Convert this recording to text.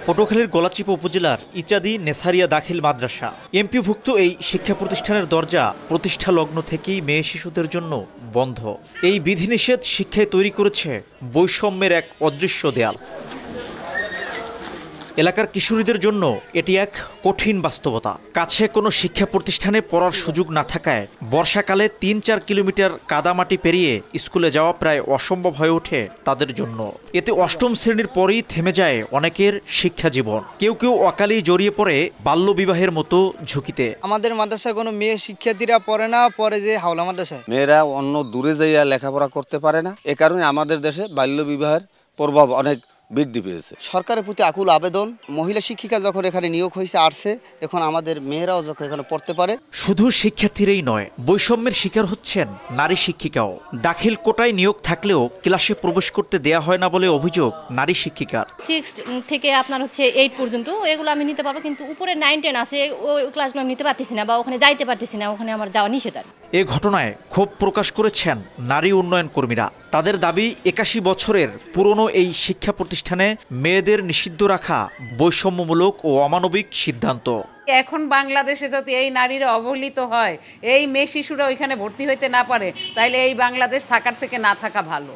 পটুয়াখালীর গলাচিপা উপজেলার ইচাদি নেসারিয়া দাখিল মাদ্রাসা এমপিভুক্ত এই শিক্ষা প্রতিষ্ঠানের দরজা প্রতিষ্ঠা লগ্ন থেকেই মেয়ে শিশুদের জন্য বন্ধ। এই বিধিনিষেধ শিক্ষায় তৈরি করেছে বৈষম্যের এক অদৃশ্য দেয়াল। এলাকার কিশোরীদের জন্য এটি এক কঠিন বাস্তবতা। কাছে কোনো শিক্ষা প্রতিষ্ঠানে পড়ার সুযোগ না থাকায় বর্ষাকালে ৩-৪ কিলোমিটার কাদামাটি পেরিয়ে স্কুলে যাওয়া প্রায় অসম্ভব হয়ে ওঠে তাদের জন্য। এতে অষ্টম শ্রেণীর পরেই থেমে যায় অনেকের শিক্ষা জীবন। কেউ কেউ অকালেই জড়িয়ে পড়ে বাল্যবিবাহের মতো ঝুঁকিতে। আমাদের মাদ্রাসায় কোনো মেয়ে শিক্ষার্থীরা পড়ে না, পরে যে হাওলা মাদ্রাসায় মেয়েরা অন্য দূরে যাইয়া লেখাপড়া করতে পারে না। এ কারণে আমাদের দেশে বাল্যবিবাহের প্রভাব অনেক বৃদ্ধি পেয়েছে। সরকারের প্রতি আকুল আবেদন, মহিলা শিক্ষিকা যখন এখানে নিয়োগ হয়েছে আসছে, এখন আমাদের মেয়েরাও যখন এখানে পড়তে পারে। শুধু শিক্ষার্থীরাই নয়, বৈষম্যের শিকার হচ্ছেন নারী শিক্ষিকাও। দাখিল কোটায় নিয়োগ থাকলেও ক্লাসে প্রবেশ করতে দেয়া হয় না বলে অভিযোগ নারী শিক্ষিকার। 6 থেকে আপনার হচ্ছে 8 পর্যন্ত এগুলো আমি নিতে পারবো, কিন্তু উপরে 9-10 আছে ওই ক্লাসগুলো আমি নিতে পারতেছি না বা ওখানে যাইতে পারতেছি না, ওখানে আমার যাওয়া নিষেধ। এ ঘটনায় ক্ষোভ প্রকাশ করেছেন নারী উন্নয়ন কর্মীরা। তাদের দাবি 81 বছরের পুরনো এই শিক্ষা প্রতিষ্ঠানে মেয়েদের নিষিদ্ধ রাখা বৈষম্যমূলক ও অমানবিক সিদ্ধান্ত। এখন বাংলাদেশে যদি এই নারীরা অবহেলিত হয়, এই মেয়ে শিশুরা ওইখানে ভর্তি হইতে না পারে, তাইলে এই বাংলাদেশ থাকার থেকে না থাকা ভালো।